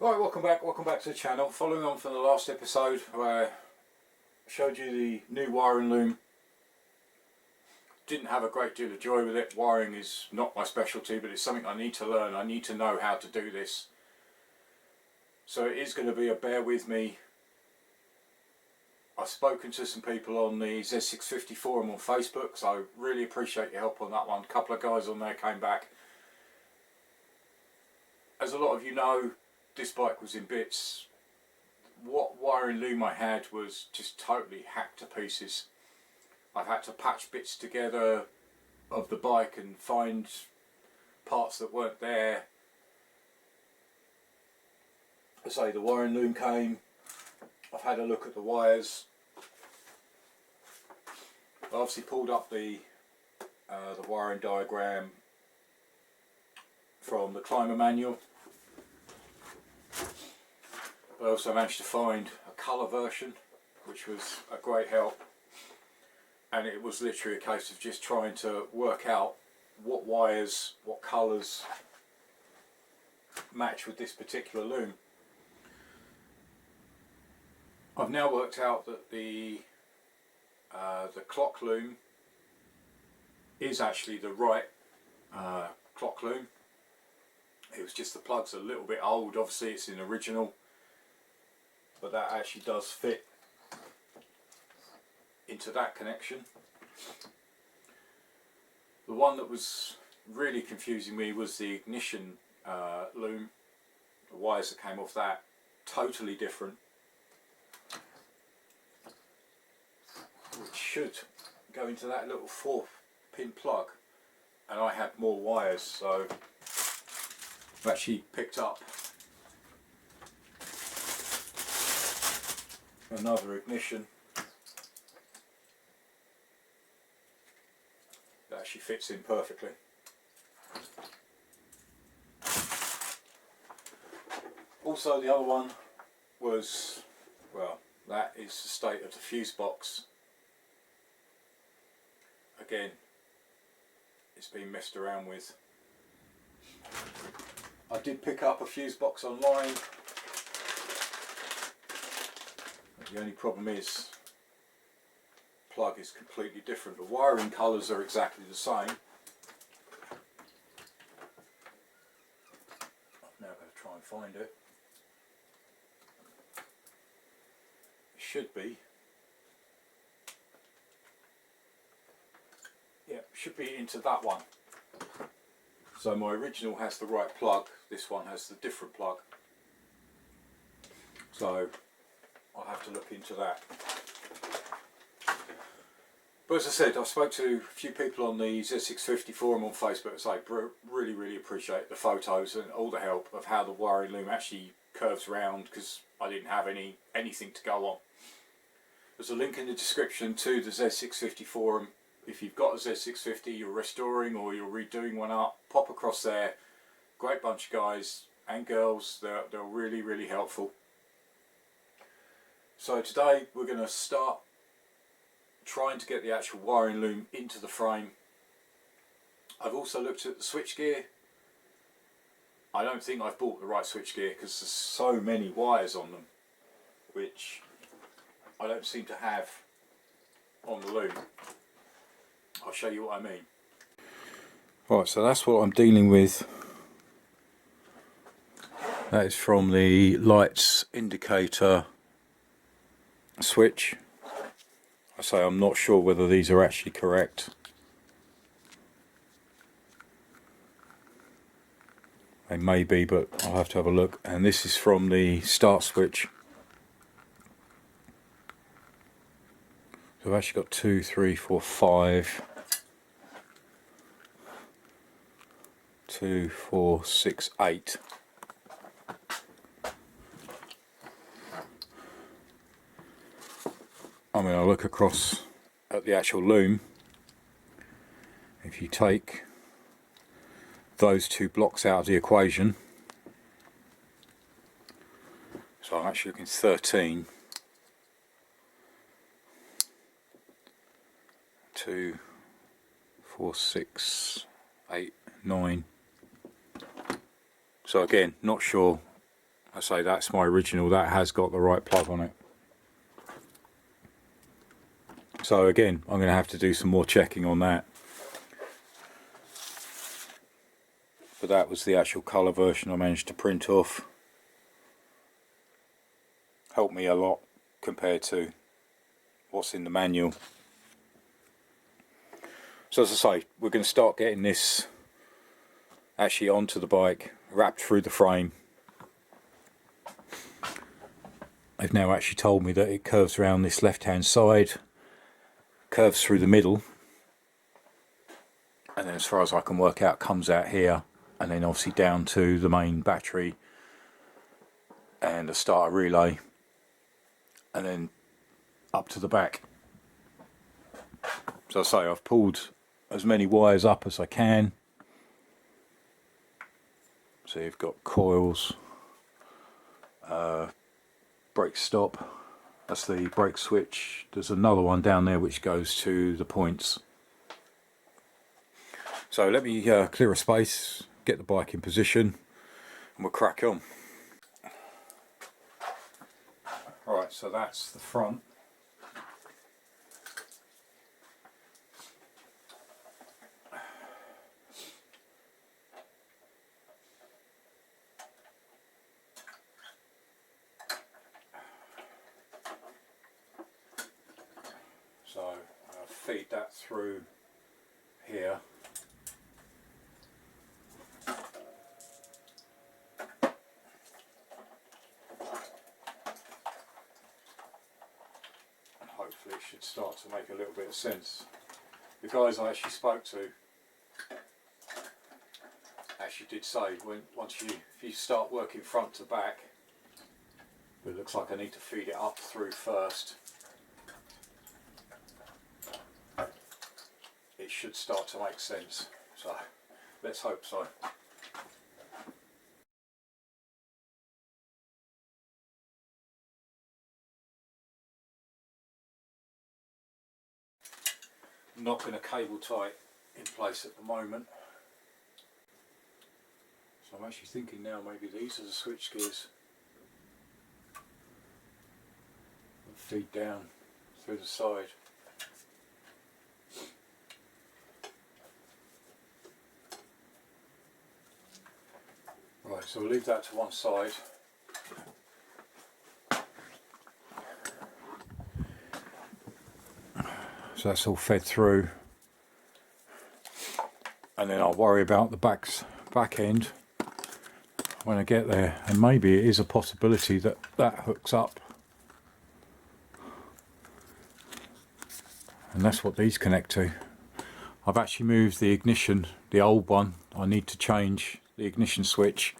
Alright, welcome back to the channel. Following on from the last episode where I showed you the new wiring loom. Didn't have a great deal of joy with it. Wiring is not my specialty, but it's something I need to learn. I need to know how to do this. So it is going to be a bear with me. I've spoken to some people on the Z650 forum on Facebook, so I really appreciate your help on that one. A couple of guys on there came back. As a lot of you know, this bike was in bits. What wiring loom I had was just totally hacked to pieces. I've had to patch bits together of the bike and find parts that weren't there. As I say, the wiring loom came. I've had a look at the wires. I obviously pulled up the wiring diagram from the climber manual. I also managed to find a colour version, which was a great help, and it was literally a case of just trying to work out what wires, what colours match with this particular loom. I've now worked out that the clock loom is actually the right clock loom. It was just the plug's a little bit old. Obviously it's in original, but that actually does fit into that connection. The one that was really confusing me was the ignition loom. The wires that came off that, totally different, which should go into that little 4-pin plug, and I had more wires, so I've actually picked up another ignition that actually fits in perfectly. Also, the other one was, well, that is the state of the fuse box. Again, it's been messed around with. I did pick up a fuse box online. The only problem is the plug is completely different. The wiring colours are exactly the same. I'm now going to try and find it. It should be. Yeah, should be into that one. So my original has the right plug, this one has the different plug. So I'll have to look into that. But as I said, I've spoke to a few people on the Z650 forum on Facebook, so I really appreciate the photos and all the help of how the wiring loom actually curves around, because I didn't have anything to go on. There's a link in the description to the Z650 forum. If you've got a Z650 you're restoring or you're redoing one up, pop across there. Great bunch of guys and girls, they're really helpful. So today we're going to start trying to get the actual wiring loom into the frame. I've also looked at the switchgear. I don't think I've bought the right switchgear because there's so many wires on them, which I don't seem to have on the loom. I'll show you what I mean. Right, so that's what I'm dealing with. That is from the lights indicator switch. I say I'm not sure whether these are actually correct. They may be, but I'll have to have a look. And this is from the start switch. So I've actually got 2, 3, 4, 5. 2, 4, 6, 8. I mean, I look across at the actual loom. If you take those two blocks out of the equation, so I'm actually looking 13. 2, 4, 6, 8, 9. So again, not sure I say that's my original, that has got the right plug on it. So again, I'm going to have to do some more checking on that. But that was the actual colour version I managed to print off. Helped me a lot compared to what's in the manual. So as I say, we're going to start getting this actually onto the bike, wrapped through the frame. They've now actually told me that it curves around this left hand side, curves through the middle, and then as far as I can work out comes out here, and then obviously down to the main battery and a starter relay, and then up to the back. So I say I've pulled as many wires up as I can. So you've got coils, brake stop, that's the brake switch. There's another one down there which goes to the points. So let me clear a space, get the bike in position, and we'll crack on. Right, so that's the front. So I'll feed that through here. And hopefully it should start to make a little bit of sense. The guys I actually spoke to actually did say if you start working front to back, it looks like I need to feed it up through first. It should start to make sense, so let's hope so. I'm not going to cable tie it in place at the moment, so I'm actually thinking now maybe these are the switch gears that feed down through the side. Right, so we'll leave that to one side. So that's all fed through, and then I'll worry about the back end when I get there, and maybe it is a possibility that that hooks up, and that's what these connect to. I've actually moved the ignition, the old one. I need to change the ignition switch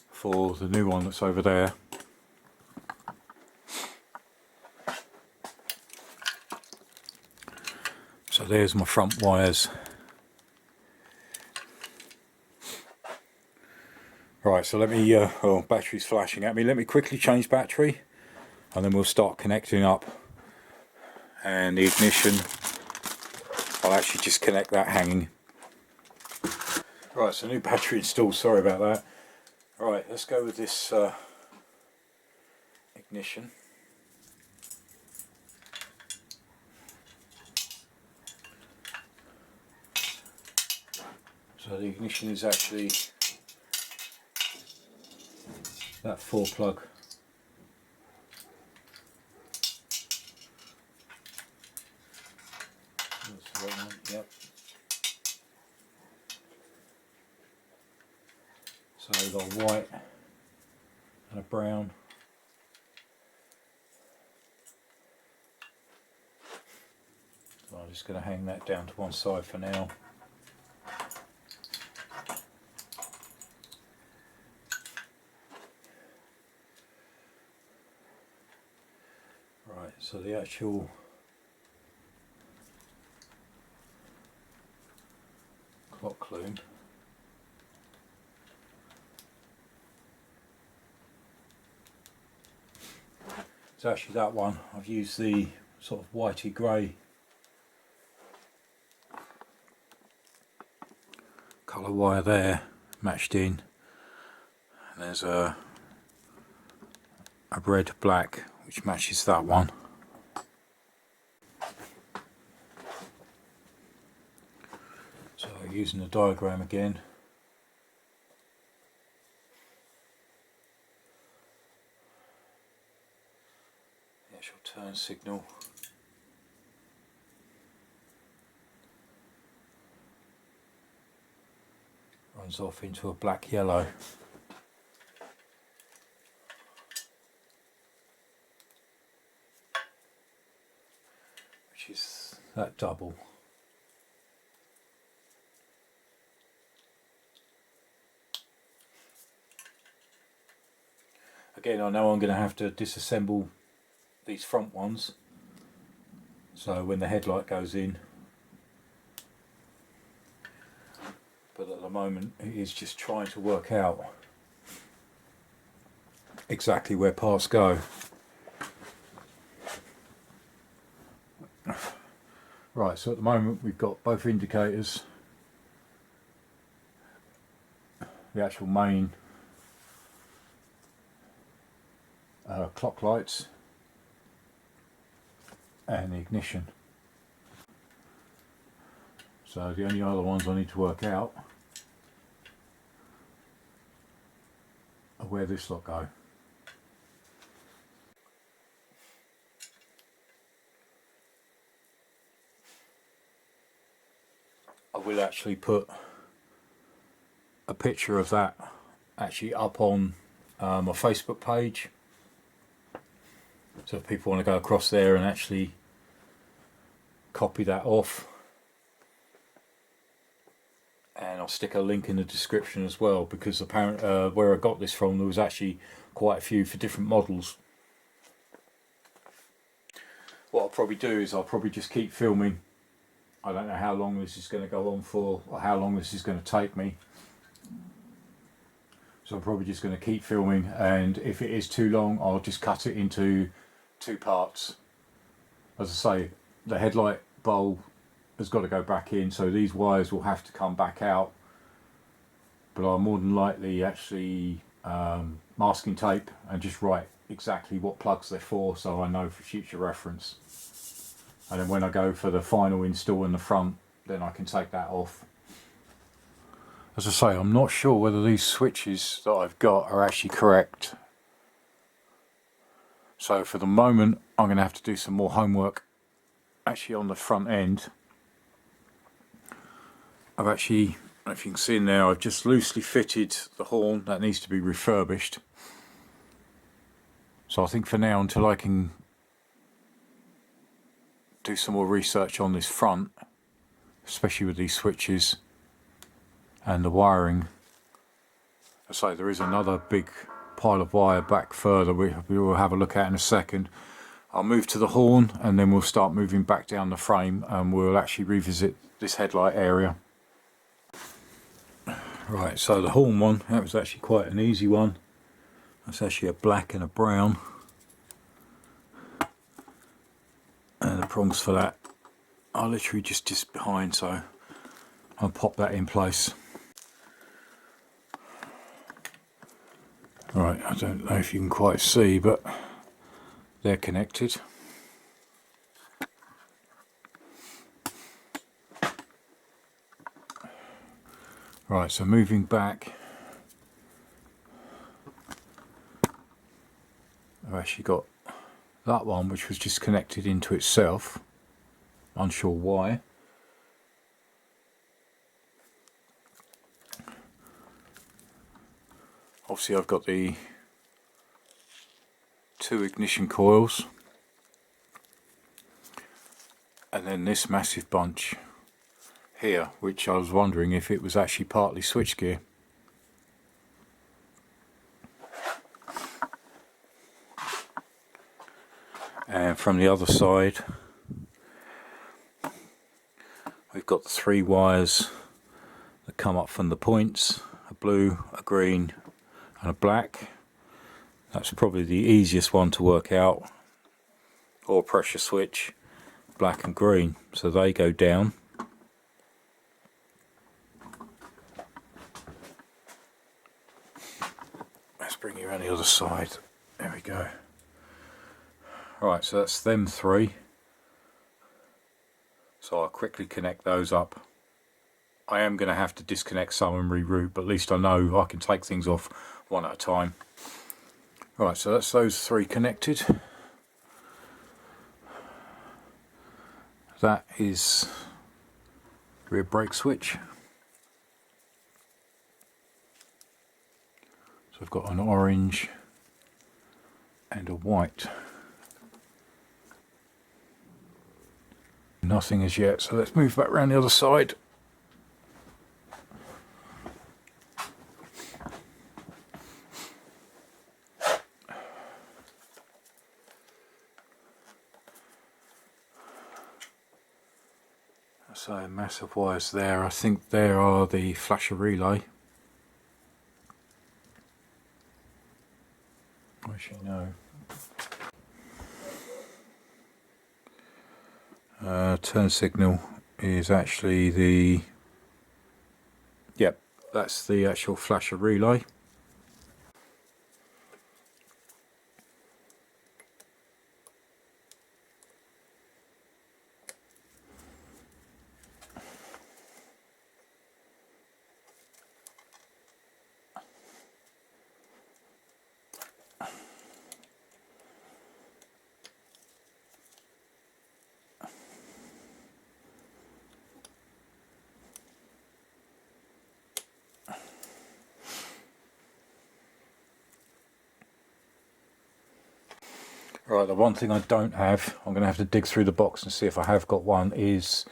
for the new one that's over there. So there's my front wires. Right, so let me, oh, battery's flashing at me. Let me quickly change battery and then we'll start connecting up. And the ignition, I'll actually just connect that hanging. Right, so new battery installed, sorry about that. Right, let's go with this ignition. So the ignition is actually that 4 plug. That's the right one, yep. So we've got a white and a brown. So I'm just going to hang that down to one side for now. Right, so the actual clock loom it's actually that one. I've used the sort of whitey grey colour wire there, matched in, and there's a a red black which matches that one. So using the diagram again, the actual turn signal runs off into a black yellow. Which is that double. Again, I know I'm going to have to disassemble these front ones, so when the headlight goes in, but at the moment it is just trying to work out exactly where parts go. Right, so at the moment we've got both indicators, the actual main clock lights and the ignition. So the only other ones I need to work out are where this lot go. I will actually put a picture of that actually up on my Facebook page, so if people want to go across there and actually copy that off, and I'll stick a link in the description as well, because apparently where I got this from there was actually quite a few for different models. What I'll probably do is I'll probably just keep filming. I don't know how long this is going to go on for, or how long this is going to take me. So I'm probably just going to keep filming, and if it is too long I'll just cut it into 2 parts. As I say, the headlight bowl has got to go back in, so these wires will have to come back out, but I'll more than likely actually masking tape and just write exactly what plugs they're for, so I know for future reference. And then when I go for the final install in the front, then I can take that off. As I say, I'm not sure whether these switches that I've got are actually correct. So for the moment, I'm going to have to do some more homework actually on the front end. I've actually, if you can see in there, I've just loosely fitted the horn that needs to be refurbished. So I think for now, until I can do some more research on this front, especially with these switches and the wiring. I say there is another big pile of wire back further we will have a look at in a second. I'll move to the horn and then we'll start moving back down the frame, and we'll actually revisit this headlight area. Right, so the horn one, that was actually quite an easy one. That's actually a black and a brown, and the prongs for that are literally just behind, so I'll pop that in place. Right, I don't know if you can quite see, but they're connected. Right, so moving back, I've actually got that one which was just connected into itself, unsure why. Obviously I've got the 2 ignition coils, and then this massive bunch here, which I was wondering if it was actually partly switchgear. And from the other side we've got the 3 wires that come up from the points, a blue, a green and a black. That's probably the easiest one to work out, or pressure switch, black and green, so they go down. Let's bring you around the other side. There we go. Right, so that's them three. So I'll quickly connect those up. I am going to have to disconnect some and reroute, but at least I know I can take things off one at a time. Right, so that's those three connected. That is the rear brake switch. So I've got an orange and a white. Nothing as yet, so let's move back around the other side. So massive wires there. I think there are the flasher relay. Actually no. Turn signal is actually the, yep, that's the actual flasher relay. Right, the one thing I don't have, I'm going to have to dig through the box and see if I have got one, is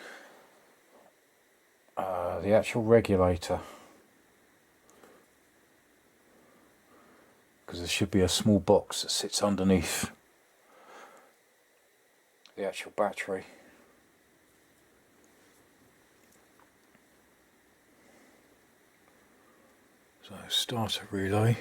the actual regulator. Because there should be a small box that sits underneath the actual battery. So starter relay.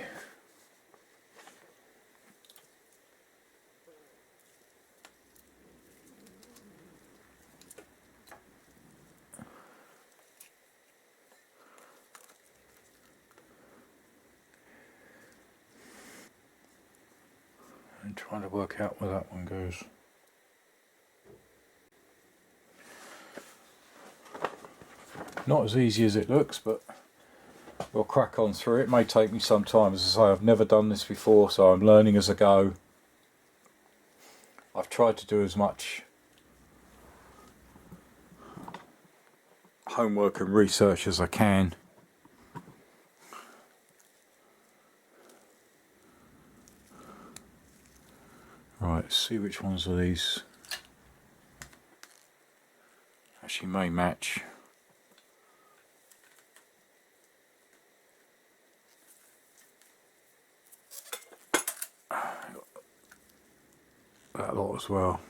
And trying to work out where that one goes. Not as easy as it looks, but we'll crack on through it. It may take me some time. As I say, I've never done this before, so I'm learning as I go. I've tried to do as much homework and research as I can. Right, let's see which ones of these actually may match. That lot as well.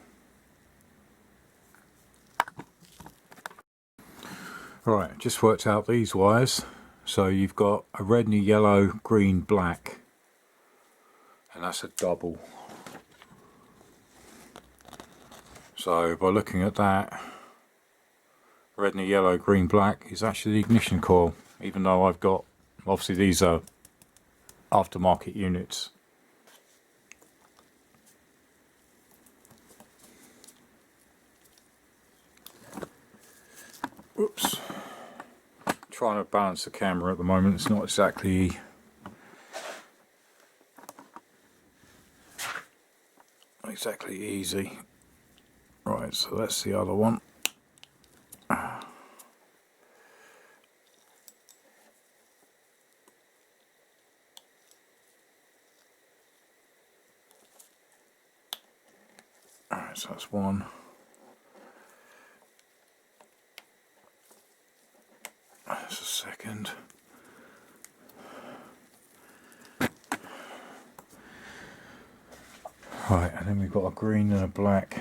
Right, just worked out these wires. So you've got a red and a yellow, green, black, and that's a double. So by looking at that, red and a yellow, green, black is actually the ignition coil, even though I've got, obviously these are aftermarket units. Whoops. Trying to balance the camera at the moment, it's not exactly easy. Right, so that's the other one. Alright, so that's one. That's a second. Right, and then we've got a green and a black.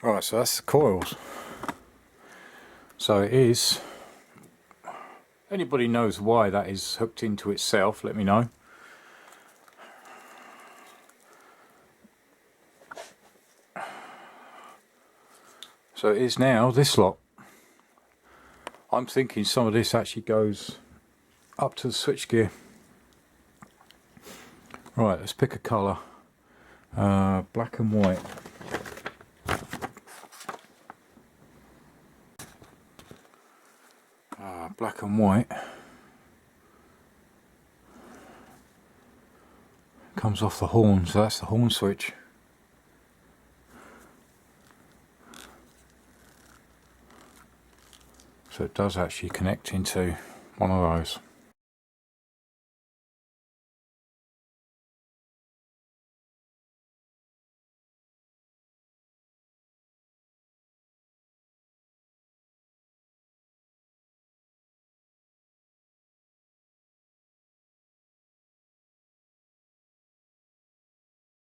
Right, so that's the coils. So it is, anybody knows why that is hooked into itself, let me know. So it is now this lot. I'm thinking some of this actually goes up to the switchgear. Right, let's pick a colour. Black and white. Black and white. Comes off the horn, so that's the horn switch. So it does actually connect into one of those.